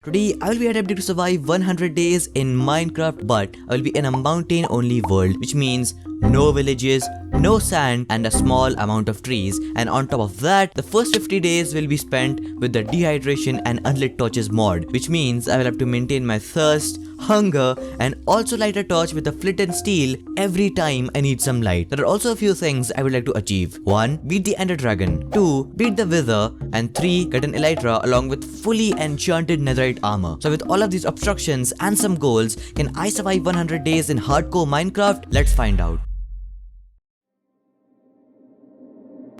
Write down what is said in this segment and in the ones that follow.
Today, I will be attempting to survive 100 days in Minecraft, but I will be in a mountain only world, which means no villages, no sand, and a small amount of trees. And on top of that, the first 50 days will be spent with the dehydration and unlit torches mod, which means I will have to maintain my thirst, hunger, and also light a torch with a flint and steel every time I need some light. There are also a few things I would like to achieve. 1. Beat the Ender Dragon. 2. Beat the Wither. And 3. Get an Elytra along with fully enchanted netherite armor. So with all of these obstructions and some goals, can I survive 100 days in hardcore Minecraft? Let's find out.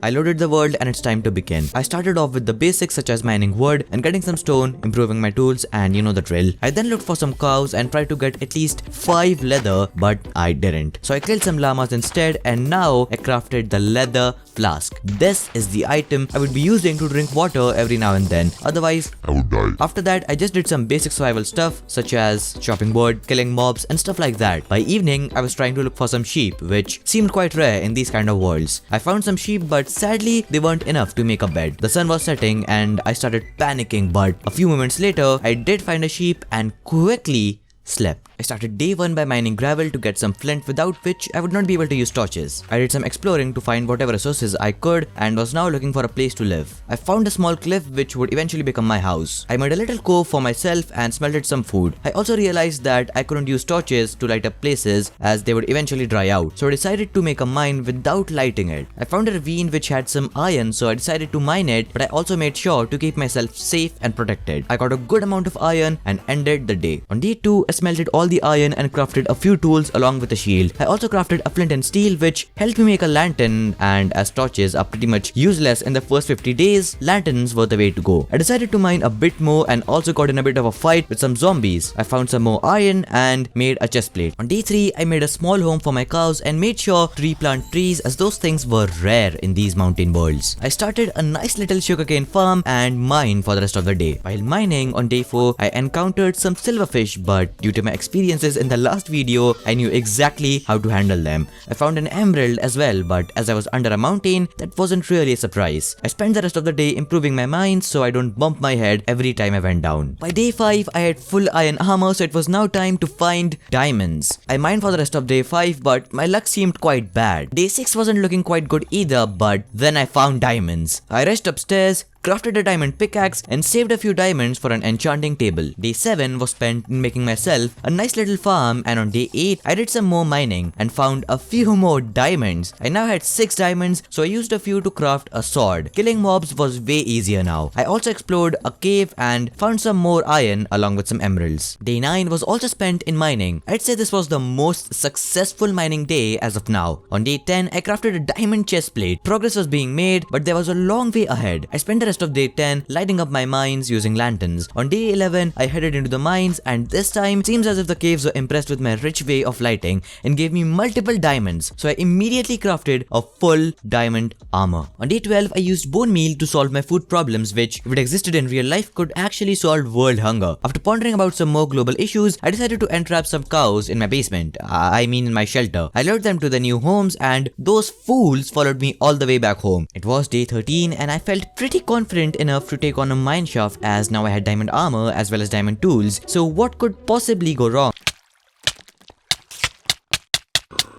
I loaded the world and it's time to begin. I started off with the basics such as mining wood and getting some stone, improving my tools, and you know the drill. I then looked for some cows and tried to get at least 5 leather, but I didn't. So I killed some llamas instead, and now I crafted the leather flask. This is the item I would be using to drink water every now and then, otherwise I would die. After that, I just did some basic survival stuff such as chopping wood, killing mobs, and stuff like that. By evening, I was trying to look for some sheep, which seemed quite rare in these kind of worlds. I found some sheep, but sadly, they weren't enough to make a bed. The sun was setting and I started panicking, but a few moments later, I did find a sheep and quickly slept. I started day 1 by mining gravel to get some flint, without which I would not be able to use torches. I did some exploring to find whatever resources I could and was now looking for a place to live. I found a small cliff which would eventually become my house. I made a little cove for myself and smelted some food. I also realized that I couldn't use torches to light up places as they would eventually dry out, so I decided to make a mine without lighting it. I found a ravine which had some iron, so I decided to mine it, but I also made sure to keep myself safe and protected. I got a good amount of iron and ended the day. On day 2, I smelted all the iron and crafted a few tools along with a shield. I also crafted a flint and steel which helped me make a lantern, and as torches are pretty much useless in the first 50 days, lanterns were the way to go. I decided to mine a bit more and also got in a bit of a fight with some zombies. I found some more iron and made a chest plate. On day 3, I made a small home for my cows and made sure to replant trees as those things were rare in these mountain worlds. I started a nice little sugarcane farm and mined for the rest of the day. While mining on day 4, I encountered some silverfish, but due to my experiences in the last video, I knew exactly how to handle them. I found an emerald as well, but as I was under a mountain, that wasn't really a surprise. I spent the rest of the day improving my mines so I don't bump my head every time I went down. By day 5, I had full iron armor, so it was now time to find diamonds. I mined for the rest of day 5, but my luck seemed quite bad. Day 6 wasn't looking quite good either, but then I found diamonds. I rushed upstairs, crafted a diamond pickaxe, and saved a few diamonds for an enchanting table. Day 7 was spent in making myself a nice little farm, and on day 8, I did some more mining and found a few more diamonds. I now had 6 diamonds, so I used a few to craft a sword. Killing mobs was way easier now. I also explored a cave and found some more iron along with some emeralds. Day 9 was also spent in mining. I'd say this was the most successful mining day as of now. On day 10, I crafted a diamond chest plate. Progress was being made, but there was a long way ahead. I spent the rest of day 10 lighting up my mines using lanterns. On day 11, I headed into the mines, and this time it seems as if the caves were impressed with my rich way of lighting and gave me multiple diamonds, so I immediately crafted a full diamond armor. On day 12, I used bone meal to solve my food problems, which, if it existed in real life, could actually solve world hunger. After pondering about some more global issues, I decided to entrap some cows in my basement. I mean in my shelter. I lured them to the new homes, and those fools followed me all the way back home. It was day 13 and I felt pretty confident enough to take on a mineshaft, as now I had diamond armor as well as diamond tools. So what could possibly go wrong?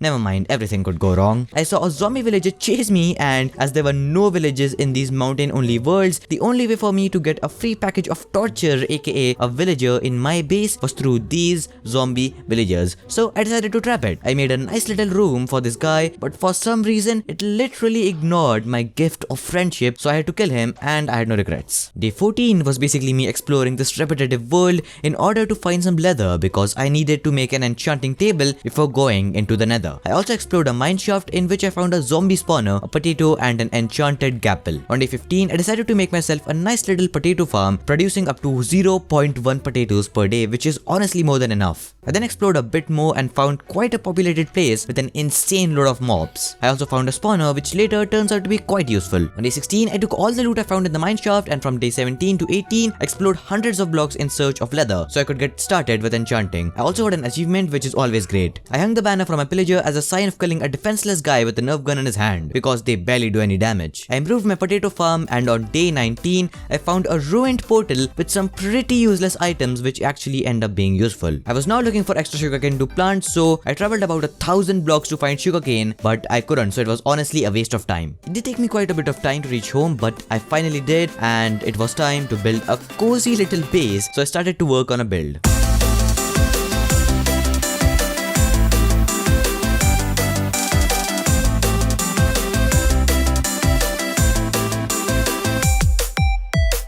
Never mind, everything could go wrong. I saw a zombie villager chase me, and as there were no villages in these mountain-only worlds, the only way for me to get a free package of torture, aka a villager, in my base was through these zombie villagers. So I decided to trap it. I made a nice little room for this guy, but for some reason, it literally ignored my gift of friendship, so I had to kill him, and I had no regrets. Day 14 was basically me exploring this repetitive world in order to find some leather, because I needed to make an enchanting table before going into the Nether. I also explored a mineshaft in which I found a zombie spawner, a potato, and an enchanted gapple. On day 15, I decided to make myself a nice little potato farm, producing up to 0.1 potatoes per day, which is honestly more than enough. I then explored a bit more and found quite a populated place with an insane load of mobs. I also found a spawner, which later turns out to be quite useful. On day 16, I took all the loot I found in the mineshaft, and from day 17 to 18, I explored hundreds of blocks in search of leather, so I could get started with enchanting. I also got an achievement, which is always great. I hung the banner from my pillager Wither as a sign of killing a defenseless guy with a nerf gun in his hand, because they barely do any damage. I improved my potato farm, and on day 19, I found a ruined portal with some pretty useless items which actually end up being useful. I was now looking for extra sugarcane to plant, so I traveled about 1,000 blocks to find sugarcane, but I couldn't, so it was honestly a waste of time. It did take me quite a bit of time to reach home, but I finally did, and it was time to build a cozy little base, so I started to work on a build.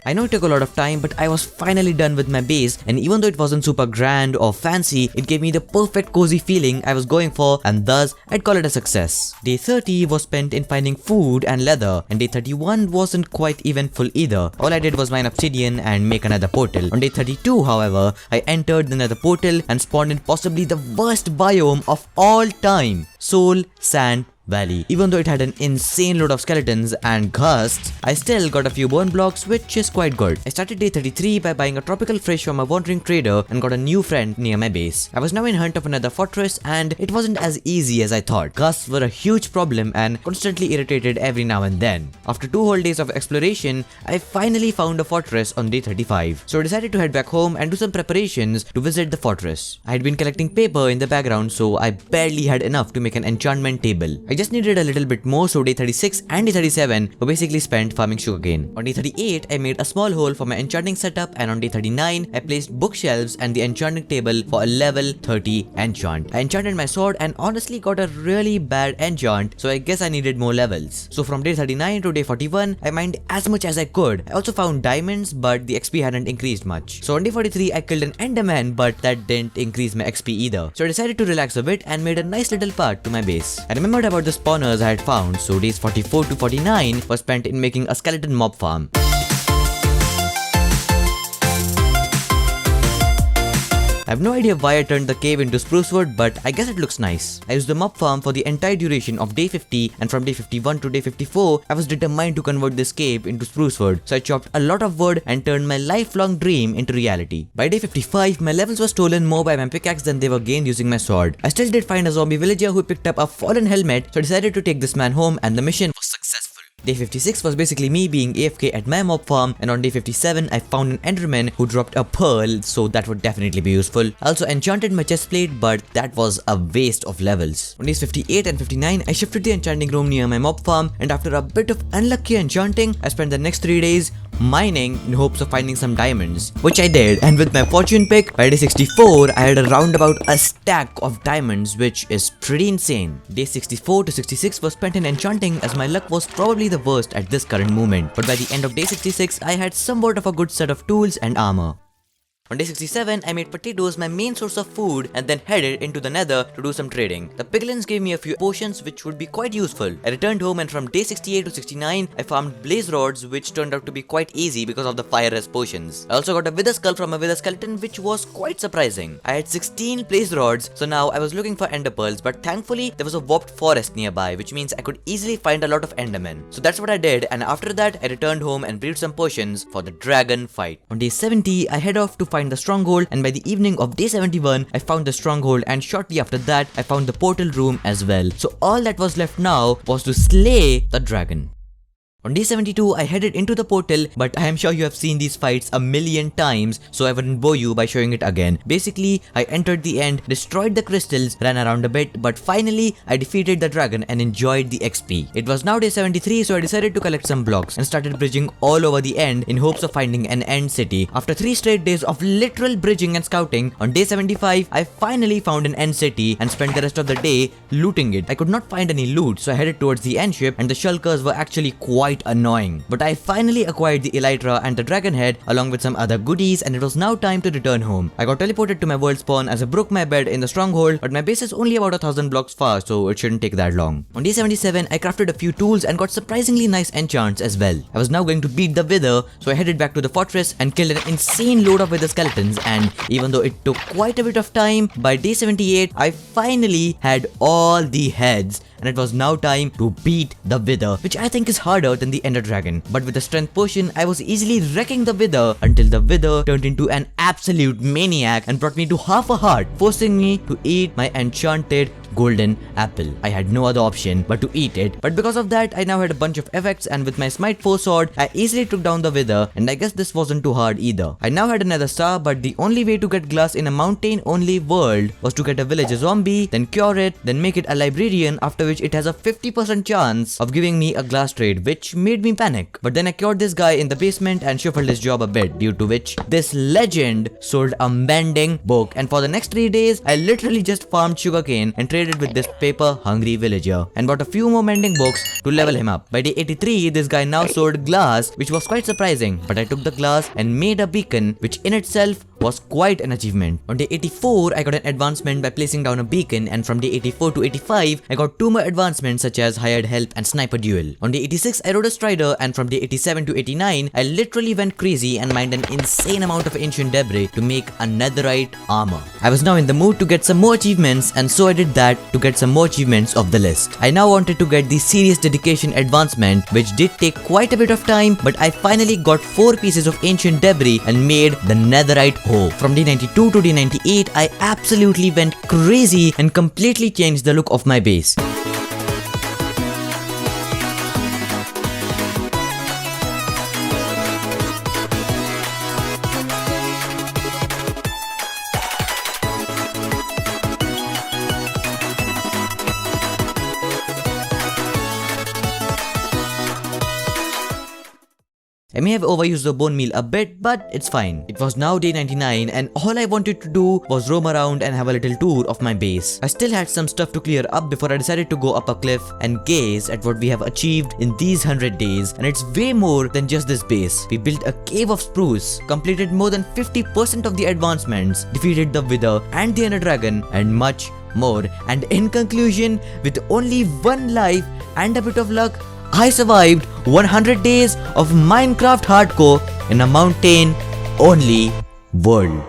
I know it took a lot of time, but I was finally done with my base, and even though it wasn't super grand or fancy, it gave me the perfect cozy feeling I was going for, and thus I'd call it a success. Day 30 was spent in finding food and leather, and day 31 wasn't quite eventful either. All I did was mine obsidian and make another portal. On day 32, however, I entered the Nether portal and spawned in possibly the worst biome of all time, Soul Sand Valley. Even though it had an insane load of skeletons and ghasts, I still got a few bone blocks, which is quite good. I started day 33 by buying a tropical fish from a wandering trader and got a new friend near my base. I was now in hunt of another fortress, and it wasn't as easy as I thought. Ghasts were a huge problem and constantly irritated every now and then. After 2 whole days of exploration, I finally found a fortress on day 35. So I decided to head back home and do some preparations to visit the fortress. I had been collecting paper in the background, so I barely had enough to make an enchantment table. I just needed a little bit more, so day 36 and day 37 were basically spent farming sugarcane. On day 38, I made a small hole for my enchanting setup, and on day 39, I placed bookshelves and the enchanting table for a level 30 enchant. I enchanted my sword and honestly got a really bad enchant, so I guess I needed more levels. So from day 39 to day 41, I mined as much as I could. I also found diamonds, but the XP hadn't increased much. So on day 43, I killed an enderman, but that didn't increase my XP either. So I decided to relax a bit and made a nice little path to my base. I remembered about the spawners I had found, so days 44 to 49 were spent in making a skeleton mob farm. I have no idea why I turned the cave into spruce wood, but I guess it looks nice. I used the mob farm for the entire duration of day 50, and from day 51 to day 54, I was determined to convert this cave into spruce wood, so I chopped a lot of wood and turned my lifelong dream into reality. By day 55, my levels were stolen more by my pickaxe than they were gained using my sword. I still did find a zombie villager who picked up a fallen helmet, so I decided to take this man home, and the mission was successful. Day 56 was basically me being AFK at my mob farm, and on day 57 I found an enderman who dropped a pearl, so that would definitely be useful. I also enchanted my chest plate, but that was a waste of levels. On days 58 and 59 I shifted the enchanting room near my mob farm, and after a bit of unlucky enchanting, I spent the next 3 days mining in hopes of finding some diamonds, which I did, and with my fortune pick, by day 64 I had around about a stack of diamonds, which is pretty insane. Day 64 to 66 was spent in enchanting, as my luck was probably the worst at this current moment, but by the end of day 66 I had somewhat of a good set of tools and armor. On day 67, I made potatoes my main source of food and then headed into the Nether to do some trading. The piglins gave me a few potions which would be quite useful. I returned home, and from day 68 to 69, I farmed blaze rods, which turned out to be quite easy because of the fire res potions. I also got a wither skull from a wither skeleton, which was quite surprising. I had 16 blaze rods, so now I was looking for ender pearls, but thankfully there was a warped forest nearby, which means I could easily find a lot of endermen. So that's what I did, and after that I returned home and brewed some potions for the dragon fight. On day 70, I head off to find the stronghold, and by the evening of day 71 I found the stronghold, and shortly after that I found the portal room as well. So all that was left now was to slay the dragon. On day 72, I headed into the portal, but I am sure you have seen these fights a million times, so I wouldn't bore you by showing it again. Basically, I entered the end, destroyed the crystals, ran around a bit, but finally, I defeated the dragon and enjoyed the XP. It was now day 73, so I decided to collect some blocks and started bridging all over the end in hopes of finding an end city. After 3 straight days of literal bridging and scouting, on day 75, I finally found an end city and spent the rest of the day looting it. I could not find any loot, so I headed towards the end ship, and the shulkers were actually quite annoying. But I finally acquired the elytra and the dragon head along with some other goodies, and it was now time to return home. I got teleported to my world spawn as I broke my bed in the stronghold, but my base is only about 1,000 blocks far, so it shouldn't take that long. On day 77, I crafted a few tools and got surprisingly nice enchants as well. I was now going to beat the wither, so I headed back to the fortress and killed an insane load of wither skeletons, and even though it took quite a bit of time, by day 78, I finally had all the heads, and it was now time to beat the wither, which I think is harder than the ender dragon. But with the strength potion, I was easily wrecking the wither until the wither turned into an absolute maniac and brought me to half a heart, forcing me to eat my enchanted golden apple. I had no other option but to eat it, but because of that I now had a bunch of effects, and with my smite 4 sword I easily took down the wither, and I guess this wasn't too hard either. I now had another star, but the only way to get glass in a mountain only world was to get a villager zombie, then cure it, then make it a librarian, after which it has a 50% chance of giving me a glass trade, which made me panic. But then I cured this guy in the basement and shuffled his job a bit, due to which this legend sold a mending book, and for the next 3 days I literally just farmed sugarcane and traded with this paper hungry villager and bought a few more mending books to level him up. By day 83 this guy now sold glass, which was quite surprising, but I took the glass and made a beacon, which in itself was quite an achievement. On day 84 I got an advancement by placing down a beacon, and from day 84 to 85 I got 2 more advancements such as hired help and sniper duel. On day 86 I rode a strider, and from day 87 to 89 I literally went crazy and mined an insane amount of ancient debris to make a netherite armor. I was now in the mood to get some more achievements, and so I did that to get some more achievements off the list. I now wanted to get the serious dedication advancement, which did take quite a bit of time, but I finally got 4 pieces of ancient debris and made the netherite hoe. From day 92 to day 98 I absolutely went crazy and completely changed the look of my base. I may have overused the bone meal a bit, but it's fine. It was now day 99 and all I wanted to do was roam around and have a little tour of my base. I still had some stuff to clear up before I decided to go up a cliff and gaze at what we have achieved in these 100 days, and it's way more than just this base. We built a cave of spruce, completed more than 50% of the advancements, defeated the wither and the ender dragon, and much more. And in conclusion, with only 1 life and a bit of luck, I survived 100 days of Minecraft hardcore in a mountain only world.